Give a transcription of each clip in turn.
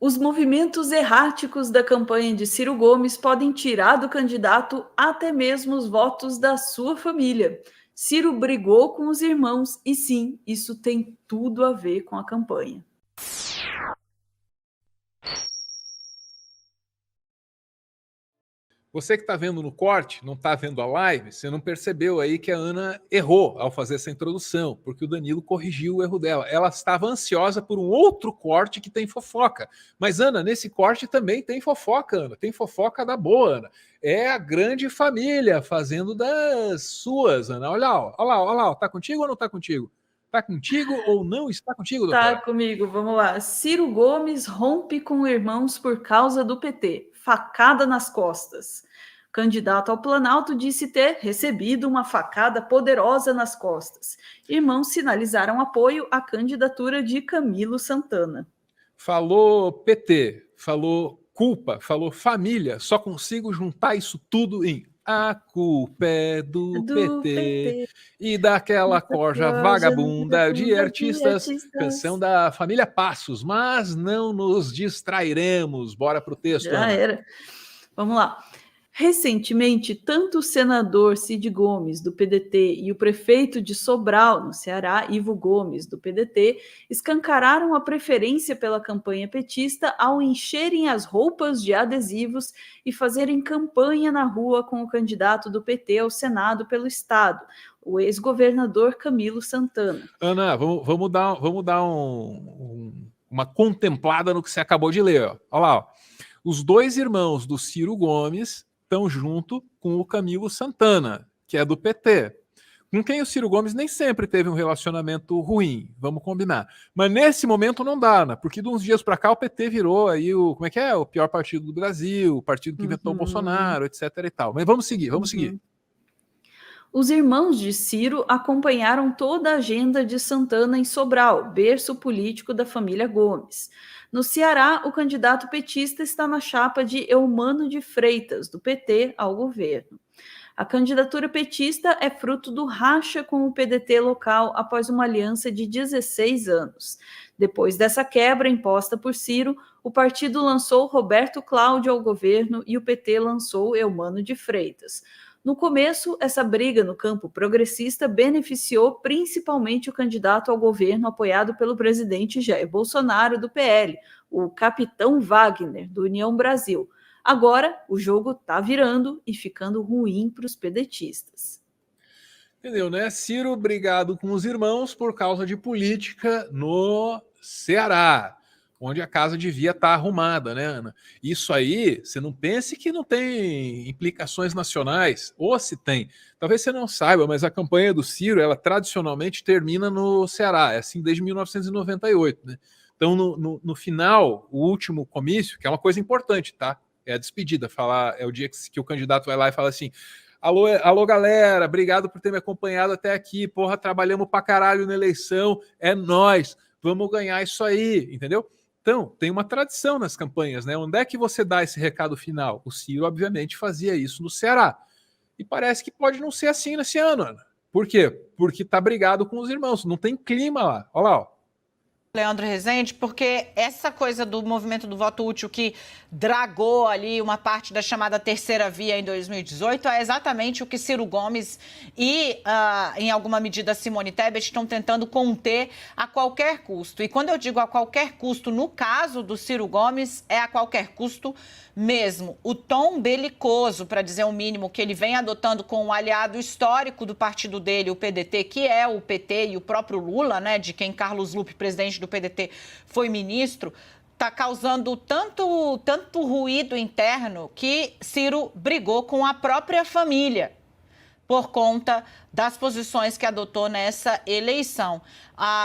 Os movimentos erráticos da campanha de Ciro Gomes podem tirar do candidato até mesmo os votos da sua família. Ciro brigou com os irmãos e sim, isso tem tudo a ver com a campanha. Você que está vendo no corte, não está vendo a live, você não percebeu aí que a Ana errou ao fazer essa introdução, porque o Danilo corrigiu o erro dela. Ela estava ansiosa por um outro corte que tem fofoca. Mas, Ana, nesse corte também tem fofoca, Ana. Tem fofoca da boa, Ana. É a grande família fazendo das suas, Ana. Olha lá, olha lá, olha lá. Tá contigo ou não tá contigo? Tá contigo ou não está contigo, Tá doutora? comigo, vamos lá. Ciro Gomes rompe com irmãos por causa do PT. Facada nas costas. Candidato ao Planalto disse ter recebido uma facada poderosa nas costas. Irmãos sinalizaram apoio à candidatura de Camilo Santana. Falou PT, falou culpa, falou família, só consigo juntar isso tudo em a culpa é do Do PT PT, e daquela essa corja loja vagabunda de vagabunda de artistas, canção artistas. da família Passos, mas não nos distrairemos. Bora pro texto, Já Ana. era. Vamos lá. Recentemente, tanto o senador Cid Gomes, do PDT, e o prefeito de Sobral, no Ceará, Ivo Gomes, do PDT, escancararam a preferência pela campanha petista ao encherem as roupas de adesivos e fazerem campanha na rua com o candidato do PT ao Senado pelo Estado, o ex-governador Camilo Santana. Ana, vamos dar uma contemplada no que você acabou de ler. Ó. Olha lá, ó. Os dois irmãos do Ciro Gomes estão junto com o Camilo Santana, que é do PT. Com quem o Ciro Gomes nem sempre teve um relacionamento ruim, vamos combinar. Mas nesse momento não dá, né? Porque de uns dias para cá o PT virou aí o, como é que é? O pior partido do Brasil, o partido que inventou o Uhum. Bolsonaro, etc e tal. Mas vamos seguir, vamos seguir. Uhum. Os irmãos de Ciro acompanharam toda a agenda de Santana em Sobral, berço político da família Gomes. No Ceará, o candidato petista está na chapa de Eumano de Freitas, do PT, ao governo. A candidatura petista é fruto do racha com o PDT local após uma aliança de 16 anos. Depois dessa quebra imposta por Ciro, o partido lançou Roberto Cláudio ao governo e o PT lançou Eumano de Freitas. No começo, essa briga no campo progressista beneficiou principalmente o candidato ao governo apoiado pelo presidente Jair Bolsonaro, do PL, o capitão Wagner, do União Brasil. Agora, o jogo está virando e ficando ruim para os pedetistas. Entendeu, né? Ciro brigado com os irmãos por causa de política no Ceará, onde a casa devia estar arrumada, né, Ana? Isso aí, você não pense que não tem implicações nacionais, ou se tem. Talvez você não saiba, mas a campanha do Ciro, ela tradicionalmente termina no Ceará, é assim desde 1998, né? Então, no final, o último comício, que é uma coisa importante, tá? É a despedida, falar, é o dia que o candidato vai lá e fala assim: alô, alô, galera, obrigado por ter me acompanhado até aqui. Porra, trabalhamos pra caralho na eleição. É nós, vamos ganhar isso aí, entendeu? Então, tem uma tradição nas campanhas, né? Onde é que você dá esse recado final? O Ciro, obviamente, fazia isso no Ceará. E parece que pode não ser assim nesse ano, Ana. Por quê? Porque tá brigado com os irmãos. Não tem clima lá. Olha lá, ó. Leandro Rezende, porque essa coisa do movimento do voto útil que dragou ali uma parte da chamada terceira via em 2018 é exatamente o que Ciro Gomes e, em alguma medida, Simone Tebet estão tentando conter a qualquer custo. E quando eu digo a qualquer custo, no caso do Ciro Gomes, é a qualquer custo mesmo. O tom belicoso, para dizer o mínimo, que ele vem adotando com um aliado histórico do partido dele, o PDT, que é o PT e o próprio Lula, né, de quem Carlos Lupe, presidente do PDT, foi ministro, está causando tanto ruído interno que Ciro brigou com a própria família por conta das posições que adotou nessa eleição.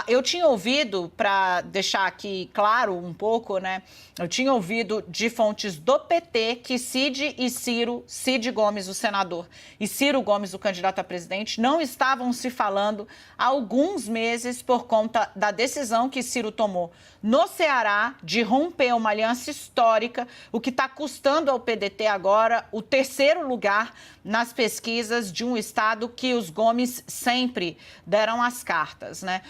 Eu tinha ouvido, para deixar aqui claro um pouco, né? Eu tinha ouvido de fontes do PT que Cid Gomes, o senador, e Ciro Gomes, o candidato a presidente, não estavam se falando há alguns meses por conta da decisão que Ciro tomou no Ceará de romper uma aliança histórica, o que está custando ao PDT agora o terceiro lugar nas pesquisas de um estado que os Gomes sempre deram as cartas, né?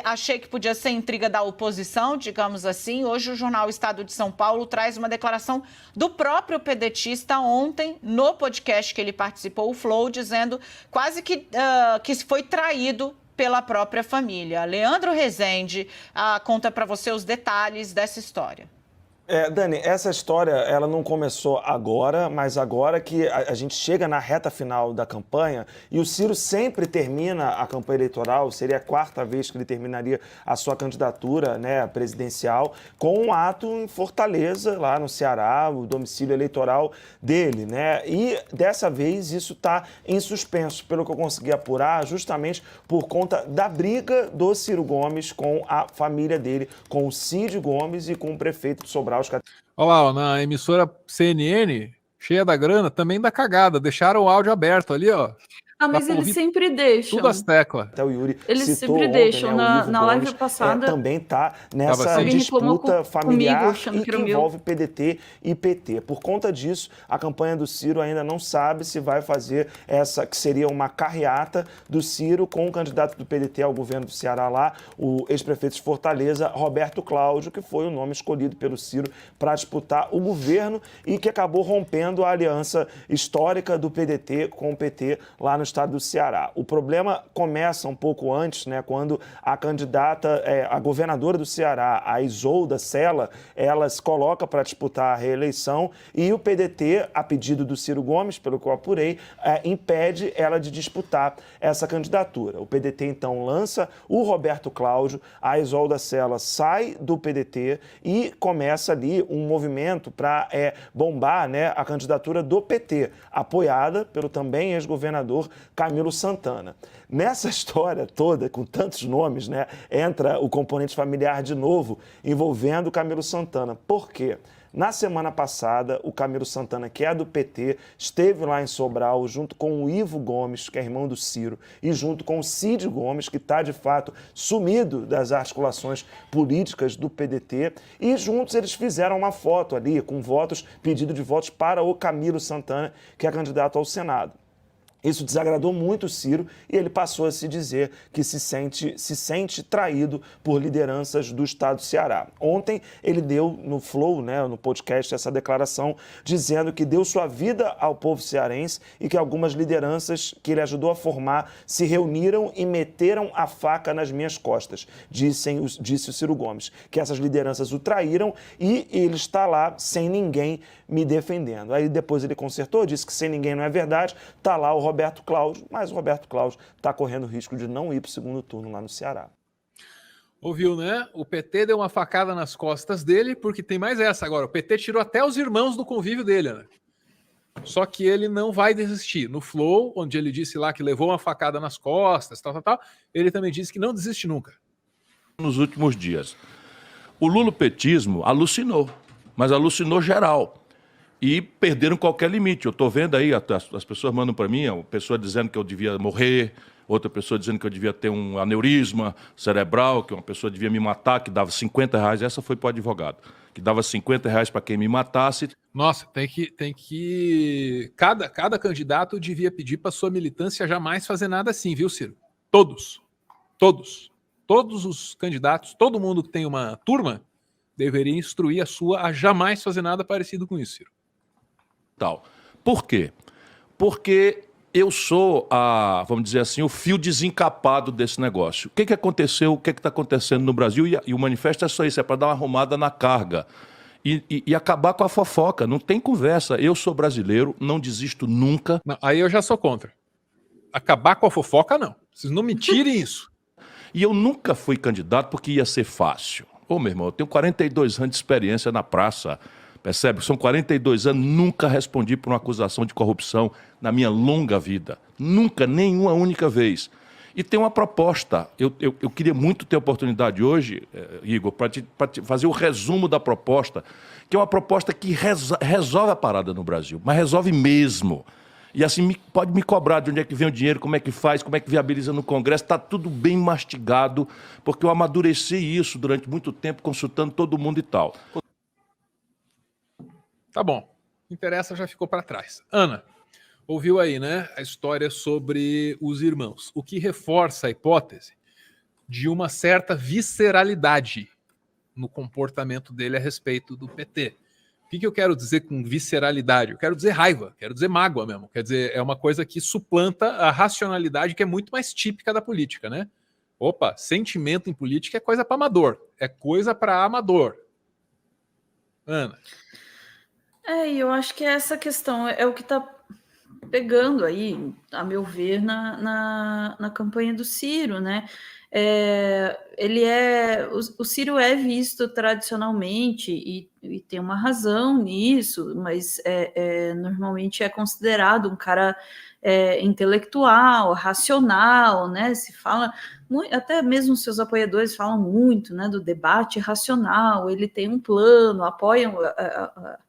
Achei que podia ser intriga da oposição, digamos assim. Hoje o jornal Estado de São Paulo traz uma declaração do próprio pedetista ontem, no podcast que ele participou, o Flow, dizendo quase que foi traído pela própria família. Leandro Rezende conta para você os detalhes dessa história. Dani, essa história ela não começou agora, mas agora que a gente chega na reta final da campanha e o Ciro sempre termina a campanha eleitoral, seria a 4ª vez que ele terminaria a sua candidatura, né, presidencial, com um ato em Fortaleza, lá no Ceará, o domicílio eleitoral dele, né? E dessa vez isso está em suspenso, pelo que eu consegui apurar, justamente por conta da briga do Ciro Gomes com a família dele, com o Cid Gomes e com o prefeito de Sobral. Olha lá, ó, na emissora CNN, cheia da grana, também dá cagada. Deixaram o áudio aberto ali, ó. Mas eles sempre deixam. Tudo as teclas. Até o Yuri eles citou sempre ontem, deixam. né, Na live passada. Também está nessa assim. disputa familiar comigo, e que envolve PDT e PT. Por conta disso, a campanha do Ciro ainda não sabe se vai fazer essa, que seria uma carreata do Ciro com o candidato do PDT ao governo do Ceará lá, o ex-prefeito de Fortaleza, Roberto Cláudio, que foi o nome escolhido pelo Ciro para disputar o governo e que acabou rompendo a aliança histórica do PDT com o PT lá no estado do Ceará. O problema começa um pouco antes, né, quando a candidata, a governadora do Ceará, a Isolda Sela, ela se coloca para disputar a reeleição e o PDT, a pedido do Ciro Gomes, pelo que eu apurei, impede ela de disputar essa candidatura. O PDT, então, lança o Roberto Cláudio, a Isolda Sela sai do PDT e começa ali um movimento para bombar, né, a candidatura do PT, apoiada pelo também ex-governador Camilo Santana. Nessa história toda, com tantos nomes, né, entra o componente familiar de novo, envolvendo o Camilo Santana. Por quê? Na semana passada, o Camilo Santana, que é do PT, esteve lá em Sobral junto com o Ivo Gomes, que é irmão do Ciro, e junto com o Cid Gomes, que está, de fato, sumido das articulações políticas do PDT, e juntos eles fizeram uma foto ali, com pedido de votos para o Camilo Santana, que é candidato ao Senado. Isso desagradou muito o Ciro e ele passou a se dizer que se sente traído por lideranças do estado do Ceará. Ontem ele deu no Flow, né, no podcast, essa declaração dizendo que deu sua vida ao povo cearense e que algumas lideranças que ele ajudou a formar se reuniram e meteram a faca nas minhas costas, disse o Ciro Gomes, que essas lideranças o traíram e ele está lá sem ninguém me defendendo. Aí depois ele consertou, disse que sem ninguém não é verdade, está lá o Roberto Cláudio, mas o Roberto Cláudio está correndo risco de não ir para o segundo turno lá no Ceará. Ouviu, né? O PT deu uma facada nas costas dele, porque tem mais essa agora. O PT tirou até os irmãos do convívio dele, né? Só que ele não vai desistir. No Flow, onde ele disse lá que levou uma facada nas costas, tal, ele também disse que não desiste nunca. Nos últimos dias, o lulopetismo alucinou, mas alucinou geral. E perderam qualquer limite. Eu estou vendo aí, as pessoas mandam para mim, uma pessoa dizendo que eu devia morrer, outra pessoa dizendo que eu devia ter um aneurisma cerebral, que uma pessoa devia me matar, que dava R$50. Essa foi para o advogado, que dava R$50 para quem me matasse. Nossa, tem que... Cada candidato devia pedir para sua militância jamais fazer nada assim, viu, Ciro? Todos os candidatos, todo mundo que tem uma turma, deveria instruir a sua a jamais fazer nada parecido com isso, Ciro. Tal. Por quê? Porque eu sou, vamos dizer assim, o fio desencapado desse negócio. O que aconteceu, o que está acontecendo no Brasil? E o manifesto é só isso, é para dar uma arrumada na carga. E acabar com a fofoca, não tem conversa. Eu sou brasileiro, não desisto nunca. Não, aí eu já sou contra. Acabar com a fofoca, não. Vocês não me tirem isso. E eu nunca fui candidato porque ia ser fácil. Ô, meu irmão, eu tenho 42 anos de experiência na praça. Percebe? São 42 anos, nunca respondi por uma acusação de corrupção na minha longa vida. Nunca, nenhuma única vez. E tem uma proposta. Eu queria muito ter a oportunidade hoje, Igor, para te fazer o resumo da proposta, que é uma proposta que resolve a parada no Brasil, mas resolve mesmo. E assim, pode me cobrar de onde é que vem o dinheiro, como é que faz, como é que viabiliza no Congresso, está tudo bem mastigado, porque eu amadureci isso durante muito tempo, consultando todo mundo e tal. Tá bom. O que interessa já ficou para trás. Ana, ouviu aí, né, a história sobre os irmãos. O que reforça a hipótese de uma certa visceralidade no comportamento dele a respeito do PT. O que eu quero dizer com visceralidade? Eu quero dizer raiva, quero dizer mágoa mesmo. Quer dizer, é uma coisa que suplanta a racionalidade, que é muito mais típica da política, né? Opa, sentimento em política é coisa para amador, é coisa para amador. Ana. E eu acho que essa questão é o que está pegando aí, a meu ver, na campanha do Ciro, né? O Ciro é visto tradicionalmente e tem uma razão nisso, mas normalmente é considerado um cara intelectual, racional, né? Se fala até mesmo seus apoiadores falam muito, né, do debate racional. Ele tem um plano,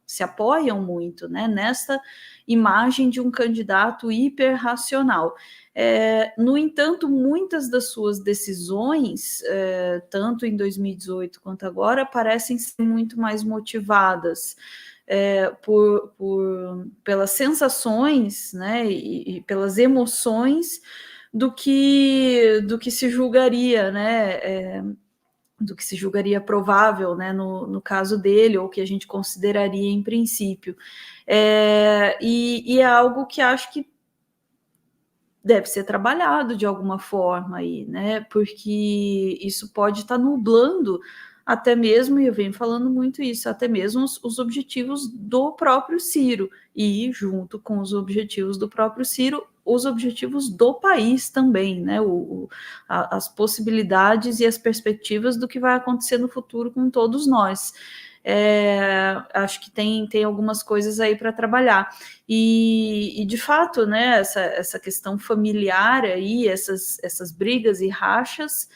se apoiam muito, né, nessa imagem de um candidato hiperracional. No entanto, muitas das suas decisões, tanto em 2018 quanto agora, parecem ser muito mais motivadas pelas sensações, né, e pelas emoções do que se julgaria, né, do que se julgaria provável, né, no caso dele, ou que a gente consideraria em princípio. E é algo que acho que deve ser trabalhado de alguma forma aí, né, porque isso pode estar nublando até mesmo, e eu venho falando muito isso, até mesmo os objetivos do próprio Ciro, e junto com os objetivos do próprio Ciro, os objetivos do país também, né? As possibilidades e as perspectivas do que vai acontecer no futuro com todos nós. Acho que tem algumas coisas aí para trabalhar. E de fato, né, essa questão familiar aí, essas brigas e rachas,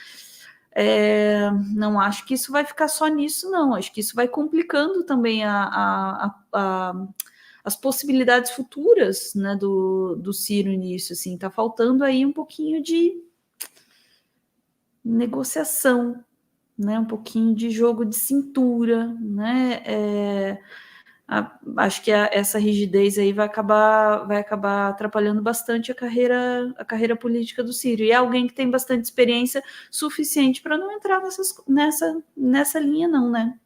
não acho que isso vai ficar só nisso, não. Acho que isso vai complicando também as possibilidades futuras, né, do Ciro nisso, assim, tá faltando aí um pouquinho de negociação, né, um pouquinho de jogo de cintura, né, acho que essa rigidez aí vai acabar atrapalhando bastante a carreira política do Ciro, e é alguém que tem bastante experiência suficiente para não entrar nessa linha não, né.